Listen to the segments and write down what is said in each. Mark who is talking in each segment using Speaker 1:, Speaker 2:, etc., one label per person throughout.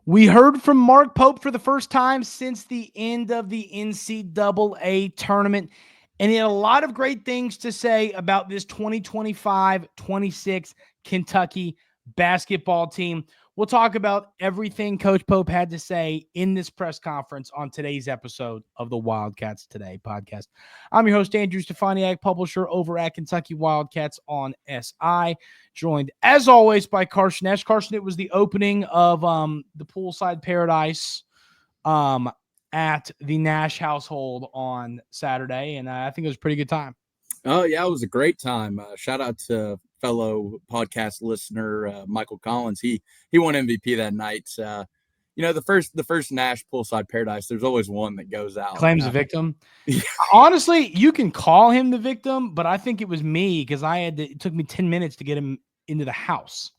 Speaker 1: We heard from Mark Pope for the first time since the end of the NCAA tournament, and he had a lot of great things to say about this 2025-26 Kentucky basketball team. We'll talk about everything Coach Pope had to say in this press conference on today's episode of the Wildcats Today podcast. I'm your host, Andrew Stefaniak, publisher over at Kentucky Wildcats on SI, joined as always by Carson Nash. Carson, it was the opening of the poolside paradise at the Nash household on Saturday, and I think it was a pretty good time.
Speaker 2: Oh, yeah, it was a great time. Shout out to fellow podcast listener Michael Collins. He won MVP that night. The first Nash poolside paradise, there's always one that goes out.
Speaker 1: Claims a victim. Honestly, you can call him the victim, but I think it was me because it took me 10 minutes to get him into the house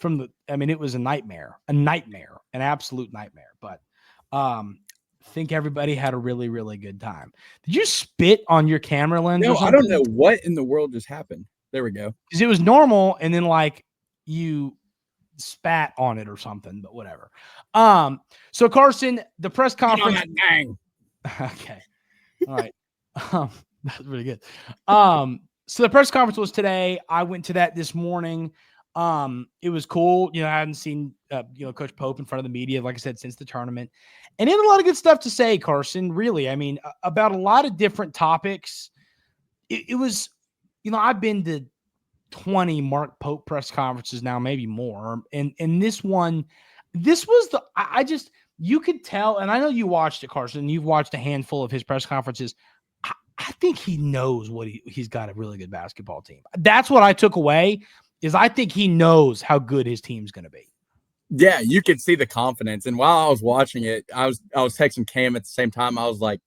Speaker 1: it was a nightmare, an absolute nightmare. But I think everybody had a really, really good time. Did you spit on your camera lens?
Speaker 2: No, I don't know what in the world just happened. There we go.
Speaker 1: Because it was normal, and then you spat on it or something, but whatever. So Carson, the press conference. Okay. All right. That's really good. So the press conference was today. I went to that this morning. It was cool. I hadn't seen Coach Pope in front of the media, like I said, since the tournament. And he had a lot of good stuff to say, Carson, really. About a lot of different topics. It was, I've been to 20 Mark Pope press conferences now, maybe more. And this was you could tell, and I know you watched it, Carson, you've watched a handful of his press conferences. I think he knows he's got a really good basketball team. That's what I took away, is I think he knows how good his team's going to be.
Speaker 2: Yeah, you could see the confidence. And while I was watching it, I was texting Cam at the same time. I was like,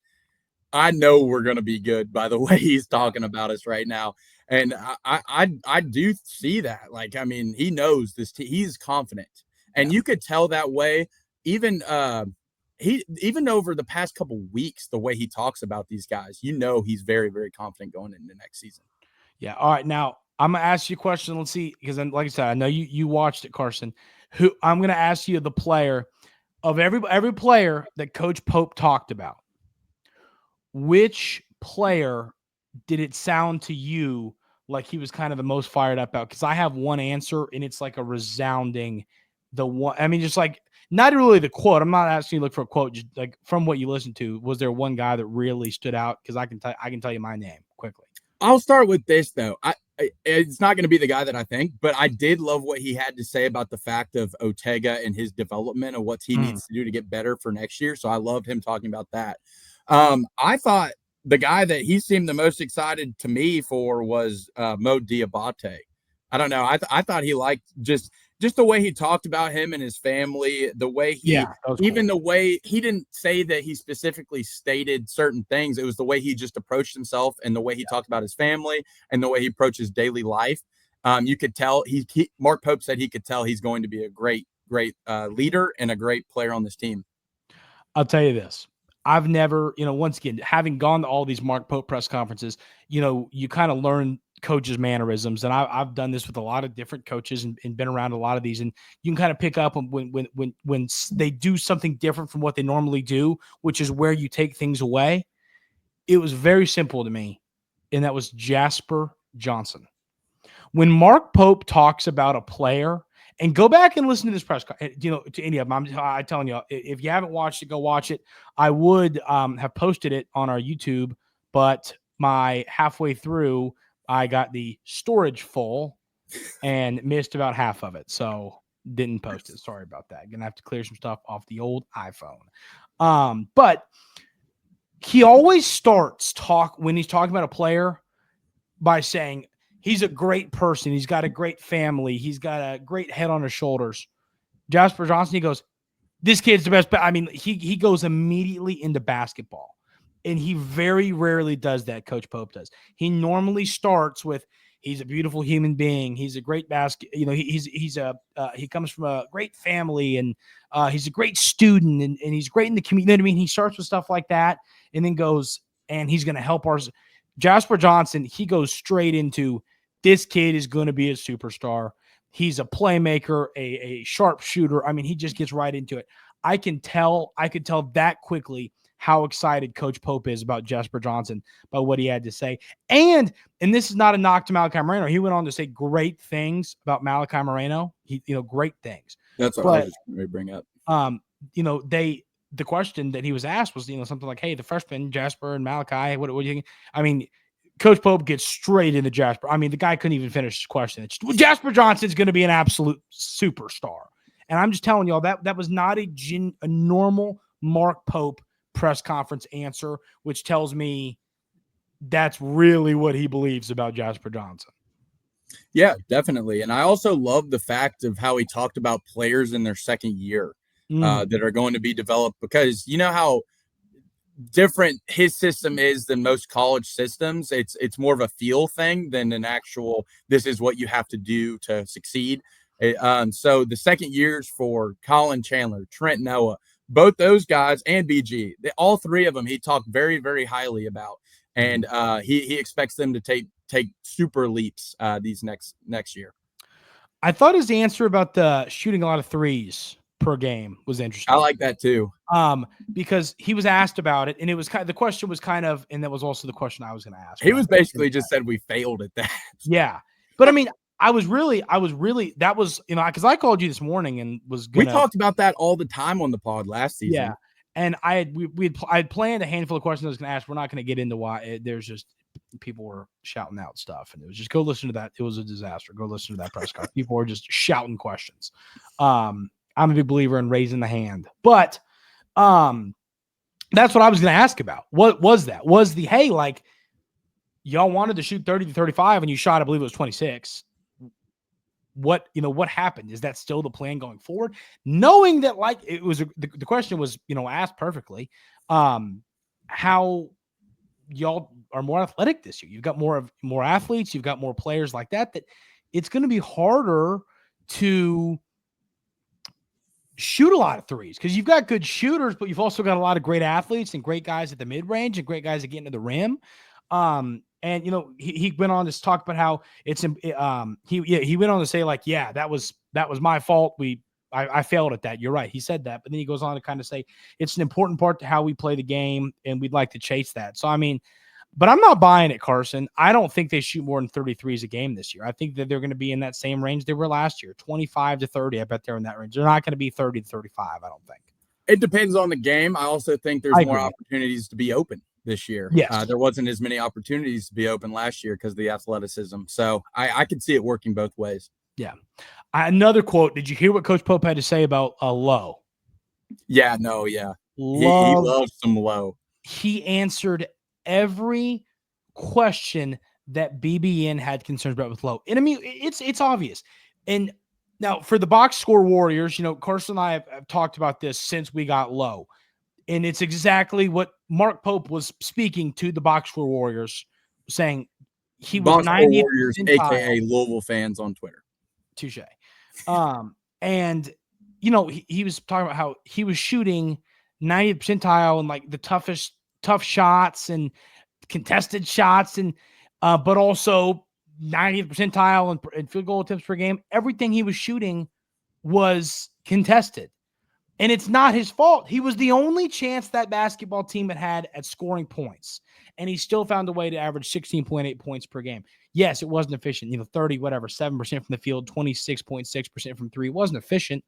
Speaker 2: I know we're going to be good by the way he's talking about us right now. And I do see that. He knows this. He's confident. And you could tell that way even over the past couple of weeks, the way he talks about these guys, he's very, very confident going into next season.
Speaker 1: Yeah. All right. Now, I'm going to ask you a question. Let's see, because like I said, I know you watched it, Carson. I'm going to ask you the player of every player that Coach Pope talked about. Which player did it sound to you like he was kind of the most fired up about? Because I have one answer, and it's like a resounding not really the quote. I'm not asking you to look for a quote, just like from what you listened to. Was there one guy that really stood out? Because I can tell you my name quickly.
Speaker 2: I'll start with this, though. It's not going to be the guy that I think, but I did love what he had to say about the fact of Otega and his development of what he needs to do to get better for next year. So I loved him talking about that. I thought the guy that he seemed the most excited to me for was Mo Diabate. I don't know. I thought he liked just the way he talked about him and his family, the way the way he didn't say that he specifically stated certain things. It was the way he just approached himself and the way he talked about his family and the way he approaches daily life. You could tell Mark Pope said he could tell he's going to be a great leader and a great player on this team.
Speaker 1: I'll tell you this. I've never, once again, having gone to all these Mark Pope press conferences, you kind of learn coaches' mannerisms. And I've done this with a lot of different coaches and been around a lot of these. And you can kind of pick up when they do something different from what they normally do, which is where you take things away. It was very simple to me. And that was Jasper Johnson. When Mark Pope talks about a player, and go back and listen to this press, to any of them. I'm telling you, if you haven't watched it, go watch it. I would have posted it on our YouTube, but halfway through, I got the storage full and missed about half of it. So didn't post it. Sorry about that. Gonna have to clear some stuff off the old iPhone. But he always starts when he's talking about a player by saying, he's a great person. He's got a great family. He's got a great head on his shoulders. Jasper Johnson, he goes, this kid's the best. He goes immediately into basketball. And he very rarely does that, Coach Pope does. He normally starts with, he's a beautiful human being. He's a great he comes from a great family, and he's a great student, and he's great in the community. He starts with stuff like that and then goes, and he's going to help ours. Jasper Johnson, he goes straight into, this kid is going to be a superstar. He's a playmaker, a sharpshooter. I mean, he just gets right into it. I could tell that quickly how excited Coach Pope is about Jasper Johnson, by what he had to say. And this is not a knock to Malachi Moreno. He went on to say great things about Malachi Moreno. Great things.
Speaker 2: That's what I was just going to bring up.
Speaker 1: The question that he was asked was, something like, hey, the freshman, Jasper and Malachi, what do you think? I mean, Coach Pope gets straight into Jasper. I mean, the guy couldn't even finish his question. It's just, Jasper Johnson's going to be an absolute superstar. And I'm just telling y'all that was not a normal Mark Pope press conference answer, which tells me that's really what he believes about Jasper Johnson.
Speaker 2: Yeah, definitely. And I also love the fact of how he talked about players in their second year that are going to be developed, because you know how different his system is than most college systems. It's more of a feel thing than an actual, this is what you have to do to succeed. So the second years for Colin Chandler, Trent Noah, both those guys, and BG, all three of them, he talked very, very highly about. And he expects them to take super leaps these next year.
Speaker 1: I thought his answer about the shooting a lot of threes per game was interesting.
Speaker 2: I like that too.
Speaker 1: Because he was asked about it, and it was the question was kind of, and that was also the question I was going to ask.
Speaker 2: He was basically just said we failed at that.
Speaker 1: Yeah. But I mean, I was really, that was, because I called you this morning and we
Speaker 2: talked about that all the time on the pod last season.
Speaker 1: Yeah. And I had planned a handful of questions I was going to ask. We're not going to get into why. There's just people were shouting out stuff, and it was just go listen to that. It was a disaster. Go listen to that press conference. People were just shouting questions. I'm a big believer in raising the hand, but that's what I was going to ask about. What was that? Was the, hey, like y'all wanted to shoot 30 to 35 and you shot, I believe it was 26. What happened? Is that still the plan going forward? Knowing that, like, it was the question was, asked perfectly. How y'all are more athletic this year. You've got more athletes. You've got more players like that it's going to be harder to shoot a lot of threes, because you've got good shooters, but you've also got a lot of great athletes and great guys at the mid range and great guys that get into the rim. And he went on to talk about how it's he went on to say, like, yeah, that was my fault. I failed at that. You're right. He said that, but then he goes on to kind of say it's an important part to how we play the game, and we'd like to chase that. So I mean, but I'm not buying it, Carson. I don't think they shoot more than 33s a game this year. I think that they're going to be in that same range they were last year, 25 to 30. I bet they're in that range. They're not going to be 30 to 35. I don't think.
Speaker 2: It depends on the game. I also think there's more opportunities to be open this year.
Speaker 1: Yes.
Speaker 2: There wasn't as many opportunities to be open last year because of the athleticism. So I could see it working both ways.
Speaker 1: Yeah. Another quote. Did you hear what Coach Pope had to say about Lowe?
Speaker 2: Yeah, no, yeah. He loves some Lowe.
Speaker 1: He answered every question that BBN had concerns about with Lowe. And I mean, it's obvious. And now for the box score warriors, Carson and I have talked about this since we got Lowe. And it's exactly what Mark Pope was speaking to the box score warriors, saying he was 90
Speaker 2: warriors, aka Louisville fans on Twitter.
Speaker 1: Touche. And he was talking about how he was shooting 90th percentile and like the tough shots and contested shots, and but also 90th percentile and field goal attempts per game. Everything he was shooting was contested. And it's not his fault. He was the only chance that basketball team had at scoring points. And he still found a way to average 16.8 points per game. Yes, it wasn't efficient. 7% from the field, 26.6% from three. It wasn't efficient,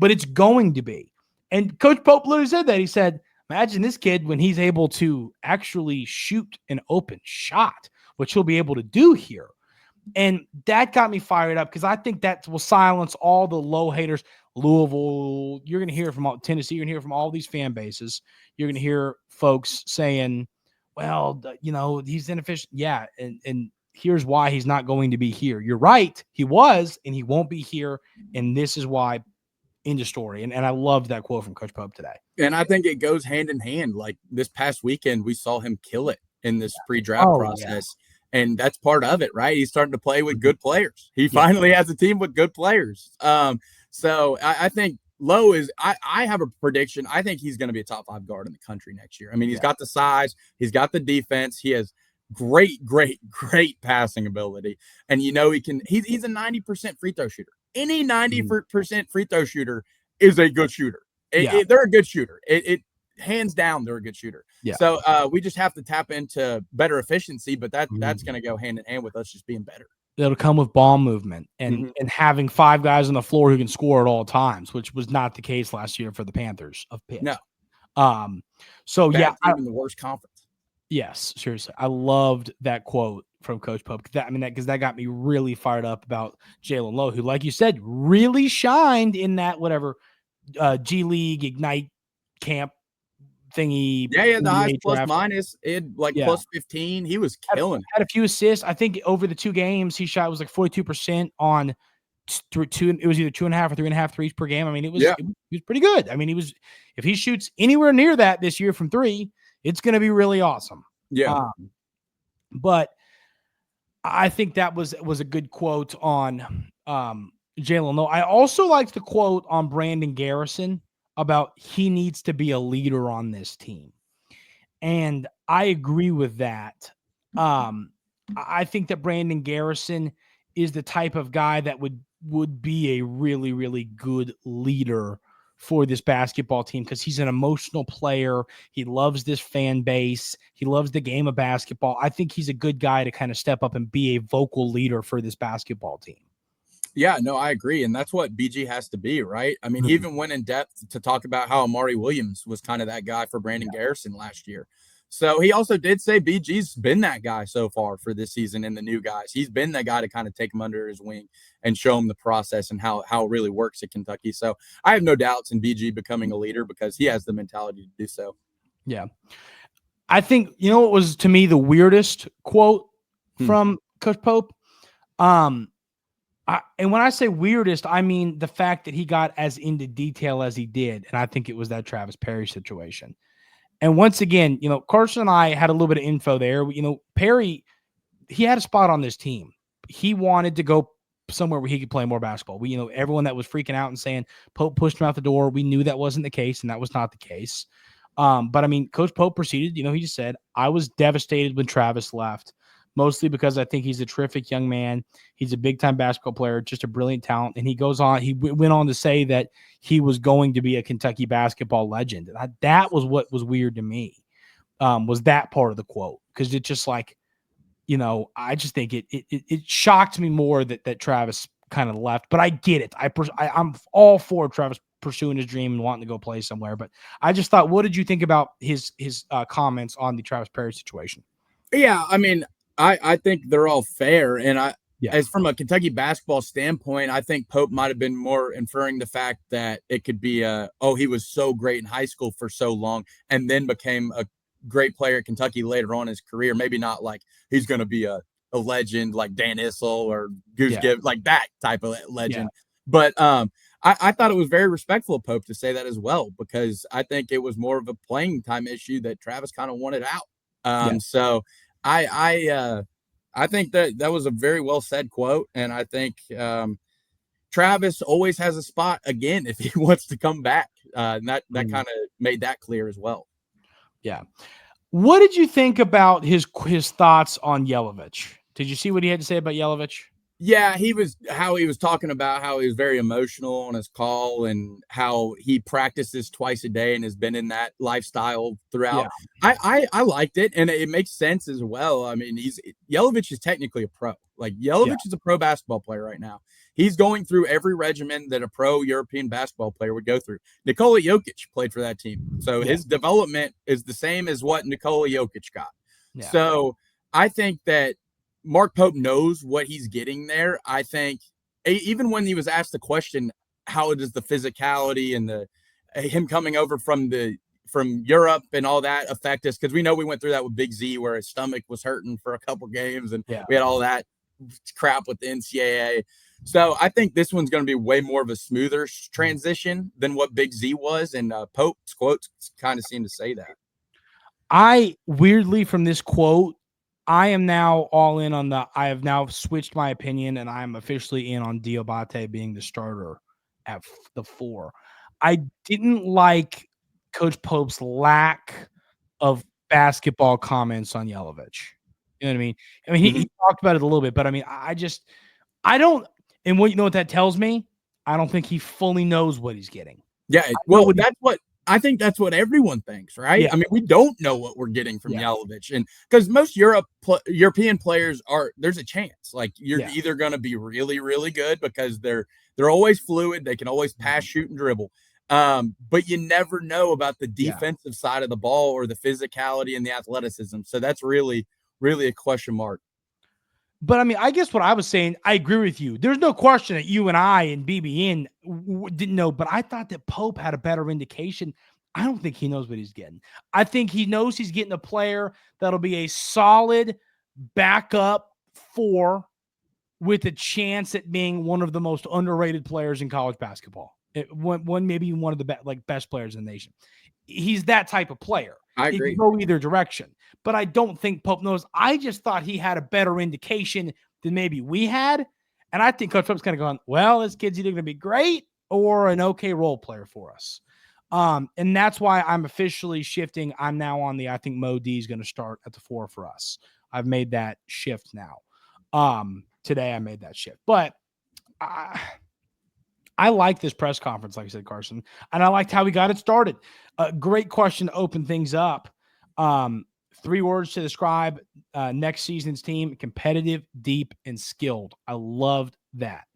Speaker 1: but it's going to be. And Coach Pope literally said that. He said, imagine this kid when he's able to actually shoot an open shot, which he'll be able to do here. And that got me fired up, because I think that will silence all the Low haters. Louisville, you're going to hear from Tennessee, you're going to hear from all these fan bases. You're going to hear folks saying, well, he's inefficient. Yeah, and here's why he's not going to be here. You're right. He was, and he won't be here. And this is why. End of story. And I loved that quote from Coach Pope today.
Speaker 2: And I think it goes hand in hand. Like this past weekend, we saw him kill it in this pre-draft process. Yeah. And that's part of it, right? He's starting to play with good players. He finally has a team with good players. So I think Lowe is – I have a prediction. I think he's going to be a top 5 guard in the country next year. I mean, he's got the size. He's got the defense. He has great passing ability. And, he can – he's a 90% free throw shooter. Any 90% free throw shooter is a good shooter.
Speaker 1: Yeah.
Speaker 2: They're a good shooter. It hands down, they're a good shooter.
Speaker 1: Yeah.
Speaker 2: So we just have to tap into better efficiency, but that's going to go hand in hand with us just being better.
Speaker 1: It'll come with ball movement and having 5 guys on the floor who can score at all times, which was not the case last year for the Panthers of Pitt.
Speaker 2: No.
Speaker 1: So
Speaker 2: Bad team in the worst conference.
Speaker 1: Yes, seriously. I loved that quote from Coach Pope. Because that got me really fired up about Jalen Lowe, who, like you said, really shined in that whatever G League Ignite camp thingy.
Speaker 2: Yeah, the highest plus minus, plus 15. He was killing.
Speaker 1: Had a few assists. I think over the 2 games he shot was like 42% on two. It was either 2.5 or 3.5 threes per game. I mean, it was pretty good. I mean, if he shoots anywhere near that this year from 3, it's going to be really awesome.
Speaker 2: Yeah.
Speaker 1: But I think that was a good quote on Jalen Lowe. I also liked the quote on Brandon Garrison about he needs to be a leader on this team. And I agree with that. I think that Brandon Garrison is the type of guy that would be a really, really good leader for this basketball team because he's an emotional player. He loves this fan base. He loves the game of basketball. I think he's a good guy to kind of step up and be a vocal leader for this basketball team.
Speaker 2: Yeah, no, I agree. And that's what BG has to be, right? I mean, he even went in depth to talk about how Amari Williams was kind of that guy for Brandon Garrison last year. So he also did say BG's been that guy so far for this season and the new guys. He's been that guy to kind of take him under his wing and show him the process and how it really works at Kentucky. So I have no doubts in BG becoming a leader because he has the mentality to do so.
Speaker 1: Yeah. I think, what was to me the weirdest quote from Coach Pope? And when I say weirdest, I mean the fact that he got as into detail as he did. And I think it was that Travis Perry situation. And once again, Carson and I had a little bit of info there. Perry, he had a spot on this team. He wanted to go somewhere where he could play more basketball. Everyone that was freaking out and saying Pope pushed him out the door, we knew that wasn't the case, and that was not the case. But I mean, Coach Pope proceeded, he just said, I was devastated when Travis left. Mostly because I think he's a terrific young man. He's a big-time basketball player, just a brilliant talent. And he went on to say that he was going to be a Kentucky basketball legend. And that was what was weird to me, was that part of the quote. Because it's just like, I just think it shocked me more that Travis kind of left. But I get it. I'm all for Travis pursuing his dream and wanting to go play somewhere. But I just thought, what did you think about his comments on the Travis Perry situation?
Speaker 2: Yeah, I mean, I think they're all fair. And as from a Kentucky basketball standpoint, I think Pope might have been more inferring the fact that it could be he was so great in high school for so long and then became a great player at Kentucky later on in his career. Maybe not like he's going to be a legend like Dan Issel or Goose Gibbs, like that type of legend. Yeah. But I thought it was very respectful of Pope to say that as well, because I think it was more of a playing time issue that Travis kind of wanted out. So I think that was a very well said quote. And I think Travis always has a spot again if he wants to come back. And that kind of made that clear as well.
Speaker 1: Yeah. What did you think about his thoughts on Yelovich? Did you see what he had to say about Yelovich?
Speaker 2: Yeah, he was talking about how he was very emotional on his call and how he practices twice a day and has been in that lifestyle throughout. Yeah. I liked it, and it makes sense as well. I mean, Yelovich is technically a pro. Like Yelovich is a pro basketball player right now. He's going through every regimen that a pro European basketball player would go through. Nikola Jokic played for that team. So his development is the same as what Nikola Jokic got. Yeah. So I think that Mark Pope knows what he's getting there. I think even when he was asked the question, how does the physicality and him coming over from Europe and all that affect us? Because we know we went through that with Big Z where his stomach was hurting for a couple games and we had all that crap with the NCAA. So I think this one's going to be way more of a smoother transition than what Big Z was. And Pope's quotes kind of seem to say that.
Speaker 1: I weirdly from this quote, I am now all in on I have now switched my opinion and I'm officially in on Diabate being the starter at the 4. I didn't like Coach Pope's lack of basketball comments on Yelovich. You know what I mean? He talked about it a little bit, but I mean, I don't, And what that tells me? I don't think he fully knows what he's getting.
Speaker 2: Yeah, well, I think that's what everyone thinks, right?
Speaker 1: Yeah.
Speaker 2: I mean, we don't know what we're getting from Yelovich, and because most European players there's a chance. Like you're either going to be really, really good because they're always fluid, they can always pass, shoot, and dribble. But you never know about the defensive side of the ball or the physicality and the athleticism. So that's really, really a question mark.
Speaker 1: But I mean, I guess what I was saying, I agree with you. There's no question that you and I and BBN didn't know, but I thought that Pope had a better indication. I don't think he knows what he's getting. I think he knows he's getting a player that'll be a solid backup 4 with a chance at being one of the most underrated players in college basketball. Maybe one of the best players in the nation. He's that type of player.
Speaker 2: I agree.
Speaker 1: He can go either direction, but I don't think Pope knows. I just thought he had a better indication than maybe we had. And I think Coach Pope's kind of going, well, this kid's either going to be great or an okay role player for us. And that's why I'm officially shifting. I'm now on I think Mo D is going to start at the 4 for us. I've made that shift now. Today I made that shift, but I like this press conference, like I said, Carson, and I liked how we got it started. Great question to open things up. 3 words to describe next season's team: competitive, deep, and skilled. I loved that.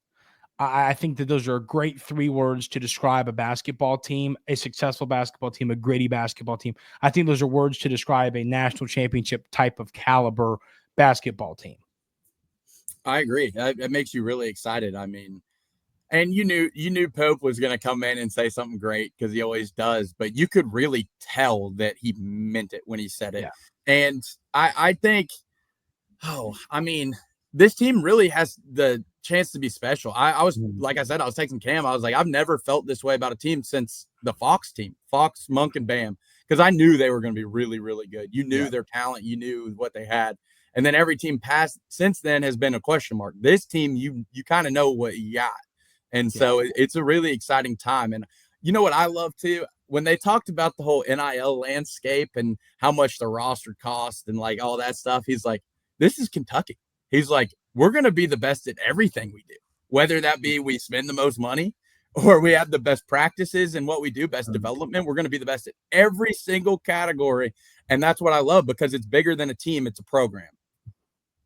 Speaker 1: I think that those are great 3 words to describe a basketball team, a successful basketball team, a gritty basketball team. I think those are words to describe a national championship type of caliber basketball team.
Speaker 2: I agree. That makes you really excited. I mean, and you knew Pope was going to come in and say something great because he always does, but you could really tell that he meant it when he said it. Yeah. And I think, I mean, this team really has the chance to be special. I was, like I said, I was texting Cam. I was like, I've never felt this way about a team since the Fox team, Fox, Monk, and Bam, because I knew they were going to be really, really good. You knew their talent. You knew what they had. And then every team past since then has been a question mark. This team, you kind of know what you got. And so it's a really exciting time. And you know what I love too? When they talked about the whole NIL landscape and how much the roster cost and like all that stuff, he's like, this is Kentucky. He's like, we're going to be the best at everything we do, whether that be we spend the most money or we have the best practices and what we do, best development. We're going to be the best at every single category. And that's what I love because it's bigger than a team. It's a program.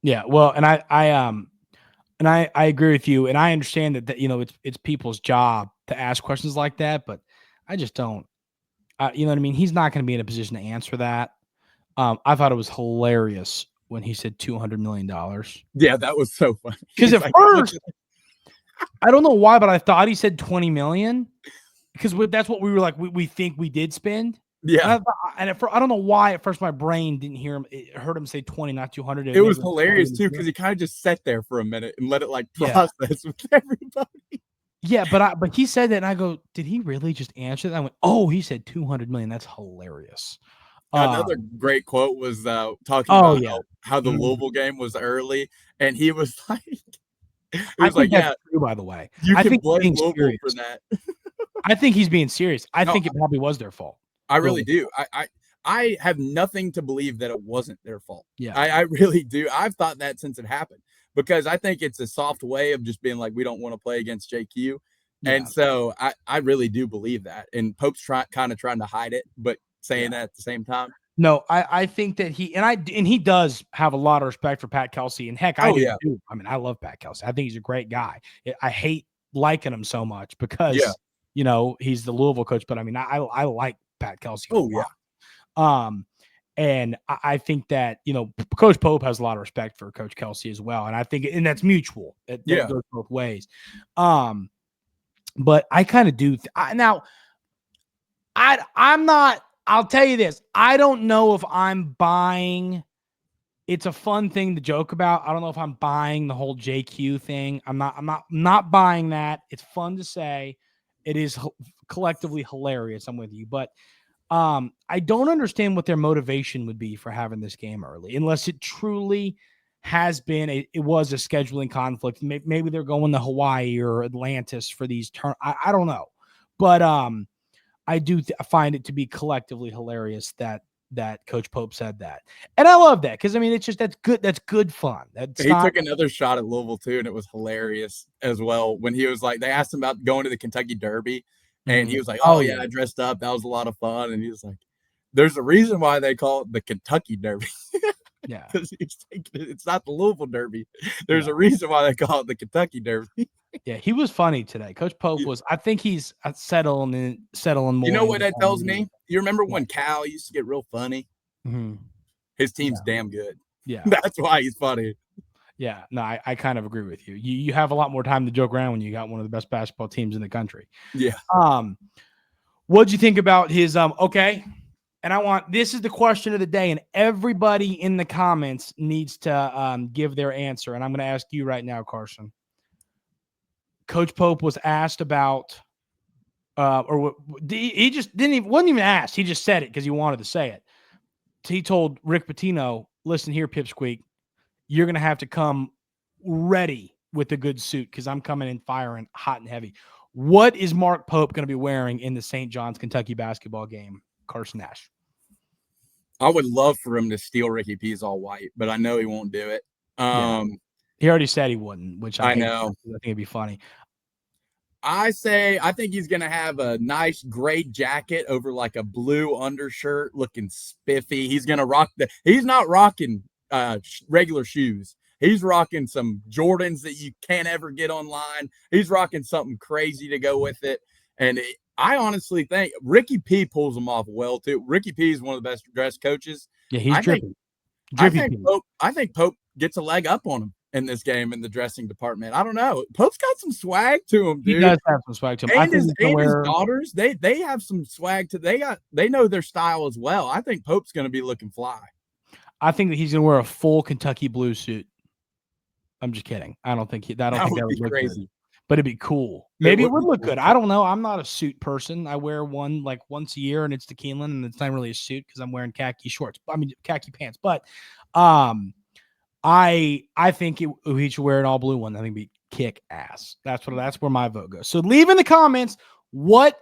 Speaker 1: Yeah. Well, and I agree with you, and I understand that it's people's job to ask questions like that, but I just don't. You know what I mean? He's not going to be in a position to answer that. I thought it was hilarious when he said $200 million.
Speaker 2: Yeah, that was so funny.
Speaker 1: Because at first, I don't know why, but I thought he said $20 million because that's what we were like. We think we did spend.
Speaker 2: Yeah,
Speaker 1: and I don't know why at first my brain didn't hear him. It heard him say 20, not 200.
Speaker 2: It was hilarious too because he kind of just sat there for a minute and let it like process with everybody.
Speaker 1: Yeah, but he said that, and I go, did he really just answer that? I went, oh, he said 200 million. That's hilarious.
Speaker 2: Another great quote was talking about how the Louisville game was early, and he was like,
Speaker 1: that's true, by the way.
Speaker 2: I think blame Louisville for that.
Speaker 1: I think he's being serious. I think it probably was their fault.
Speaker 2: I really do. I have nothing to believe that it wasn't their fault.
Speaker 1: Yeah,
Speaker 2: I really do. I've thought that since it happened because I think it's a soft way of just being like, we don't want to play against JQ. Yeah. And so I really do believe that. And Pope's kind of trying to hide it, but saying that at the same time.
Speaker 1: No, I think that he does have a lot of respect for Pat Kelsey. And heck, I do too. I mean, I love Pat Kelsey. I think he's a great guy. I hate liking him so much because he's the Louisville coach. But I mean, I like Pat Kelsey.
Speaker 2: Oh yeah.
Speaker 1: And I think that Coach Pope has a lot of respect for Coach Kelsey as well, and I think that's mutual. It goes both ways. But I kind of do now. I'm not. I'll tell you this. I don't know if I'm buying. It's a fun thing to joke about. I don't know if I'm buying the whole JQ thing. I'm not buying that. It's fun to say. It is collectively hilarious. I'm with you, but I don't understand what their motivation would be for having this game early, unless it truly has been it was a scheduling conflict. Maybe they're going to Hawaii or Atlantis for these turns. I don't know, but I do find it to be collectively hilarious that that Coach Pope said that. And I love that because, I mean, it's just that's good fun.
Speaker 2: He took another shot at Louisville, too, and it was hilarious as well when he was like – they asked him about going to the Kentucky Derby, and he was like, oh, yeah, I dressed up. That was a lot of fun. And he was like, there's a reason why they call it the Kentucky Derby.
Speaker 1: Yeah.
Speaker 2: Because it's not the Louisville Derby. There's a reason why they call it the Kentucky Derby.
Speaker 1: Yeah, he was funny today. Coach Pope was – I think he's settling more.
Speaker 2: You know what that tells me? You remember when Cal used to get real funny?
Speaker 1: Mm-hmm.
Speaker 2: His team's damn good.
Speaker 1: Yeah.
Speaker 2: That's why he's funny.
Speaker 1: Yeah, no, I kind of agree with you. You have a lot more time to joke around when you got one of the best basketball teams in the country.
Speaker 2: Yeah.
Speaker 1: What'd you think about his okay? And this is the question of the day, and everybody in the comments needs to give their answer. And I'm going to ask you right now, Carson. Coach Pope was asked about, he just wasn't even asked. He just said it because he wanted to say it. He told Rick Pitino, "Listen here, Pipsqueak. You're going to have to come ready with a good suit because I'm coming in firing hot and heavy." What is Mark Pope going to be wearing in the St. John's, Kentucky basketball game, Carson Nash?
Speaker 2: I would love for him to steal Ricky P's all white, but I know he won't do it.
Speaker 1: He already said he wouldn't, which I
Speaker 2: know.
Speaker 1: I think it'd be funny.
Speaker 2: I think he's going to have a nice gray jacket over like a blue undershirt looking spiffy. He's going to he's not rocking regular shoes. He's rocking some Jordans that you can't ever get online. He's rocking something crazy to go with it. And I honestly think Ricky P pulls them off well too. Ricky P is one of the best dressed coaches.
Speaker 1: Yeah, he's dripping.
Speaker 2: I think Pope gets a leg up on him in this game in the dressing department. I don't know. Pope's got some swag to him, dude.
Speaker 1: He does have some swag to him.
Speaker 2: And his daughters, they have some swag to they know their style as well. I think Pope's going to be looking fly.
Speaker 1: I think that he's going to wear a full Kentucky blue suit. I'm just kidding. I don't think that would be crazy. Good. But it'd be cool. Maybe it would look good. I don't know. I'm not a suit person. I wear one like once a year, and it's the Keeneland, and it's not really a suit because I'm wearing khaki pants. But I think he should wear an all blue one. I think it'd be kick ass. That's where my vote goes. So leave in the comments what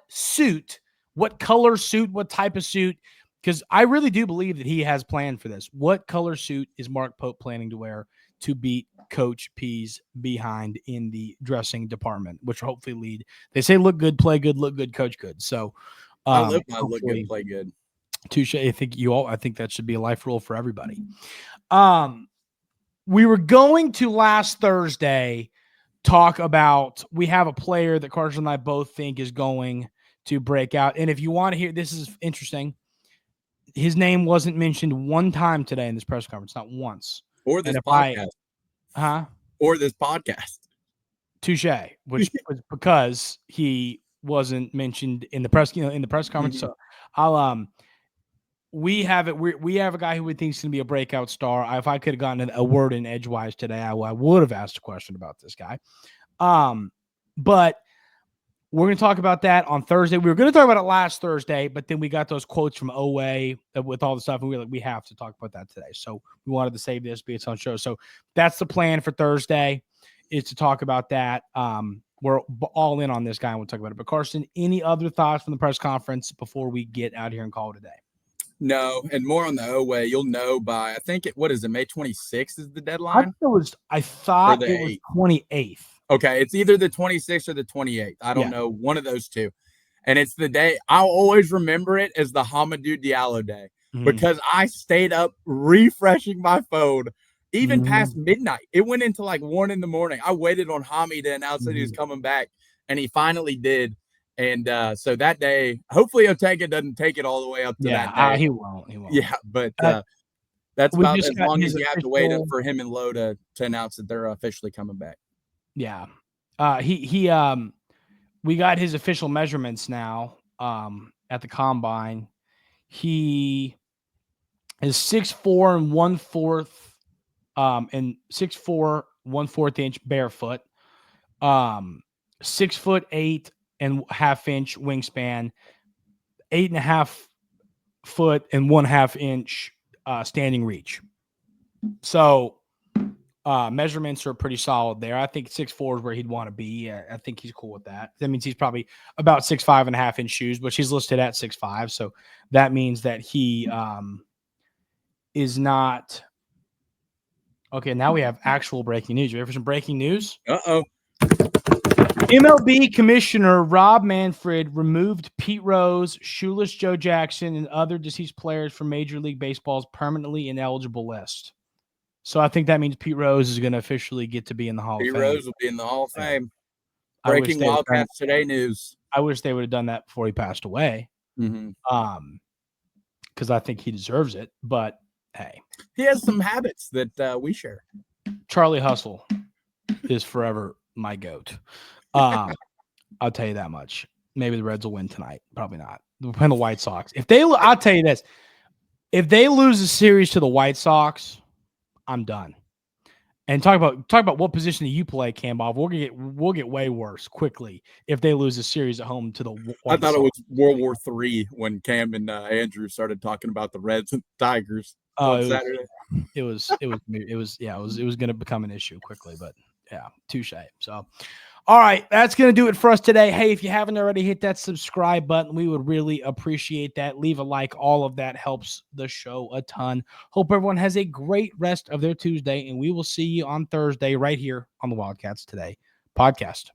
Speaker 1: color suit, what type of suit, because I really do believe that he has planned for this. What color suit is Mark Pope planning to wear to beat Coach P's behind in the dressing department, which will hopefully lead. They say look good, play good, look good, coach good. So
Speaker 2: I live by look good, play good.
Speaker 1: Touche. I think that should be a life rule for everybody. We were going to last Thursday talk about, we have a player that Carson and I both think is going to break out. And if you want to hear, this is interesting. His name wasn't mentioned one time today in this press conference, not once.
Speaker 2: Or this podcast. Or this podcast.
Speaker 1: Touche, which was because he wasn't mentioned in the press, in the press conference. Mm-hmm. So I'll we have a guy who we think is going to be a breakout star. If I could have gotten a word in edgewise today, I would have asked a question about this guy. But we're going to talk about that on Thursday. We were going to talk about it last Thursday, but then we got those quotes from Owe with all the stuff, and we have to talk about that today. So we wanted to save this, be its own show. So that's the plan for Thursday, is to talk about that. We're all in on this guy, and we'll talk about it. But Carson, any other thoughts from the press conference before we get out here and call it a day?
Speaker 2: No, and more on the Owe. You'll know by, I think May 26th is the deadline.
Speaker 1: I thought it was 28th.
Speaker 2: Okay, it's either the 26th or the 28th. I don't know, one of those two. And it's the day, I'll always remember it as the Hamidou Diallo day, because I stayed up refreshing my phone even past midnight. It went into like 1 a.m. I waited on Hami to announce that he was coming back, and he finally did. And so that day, hopefully Otega doesn't take it all the way up to that day.
Speaker 1: He won't.
Speaker 2: Yeah, but that's about as long as you have to wait for him and Lowe to announce that they're officially coming back.
Speaker 1: Yeah. We got his official measurements now at the combine. He is 6'4" and 1/4 and 6'4" 1/4 inch barefoot, 6'8" and 1/2 inch wingspan, 8.5 foot and 1/2 inch standing reach. So Measurements are pretty solid there. I think 6'4" is where he'd want to be. I think he's cool with that. That means he's probably about 6'5.5" in shoes, but he's listed at 6'5". So that means that he is not. Okay, now we have actual breaking news. You ready for some breaking news?
Speaker 2: Uh-oh.
Speaker 1: MLB Commissioner Rob Manfred removed Pete Rose, Shoeless Joe Jackson, and other deceased players from Major League Baseball's permanently ineligible list. So I think that means Pete Rose is going to officially get to be in the Hall of Fame.
Speaker 2: Pete Rose will be in the Hall of Fame.
Speaker 1: Yeah.
Speaker 2: Breaking Wildcats Today news.
Speaker 1: I wish they would have done that before he passed away. Because I think he deserves it. But hey,
Speaker 2: he has some habits that we share.
Speaker 1: Charlie Hustle is forever my goat. I'll tell you that much. Maybe the Reds will win tonight. Probably not. They'll play the White Sox. I'll tell you this. If they lose a series to the White Sox, I'm done. And talk about what position do you play, Cambov? We'll get way worse quickly if they lose a series at home to the White
Speaker 2: I thought
Speaker 1: Sox.
Speaker 2: It was World War III when Cam and Andrew started talking about the Reds and Tigers on Saturday.
Speaker 1: It was going to become an issue quickly, but yeah, touche. So, all right, that's going to do it for us today. Hey, if you haven't already, hit that subscribe button. We would really appreciate that. Leave a like. All of that helps the show a ton. Hope everyone has a great rest of their Tuesday, and we will see you on Thursday right here on the Wildcats Today podcast.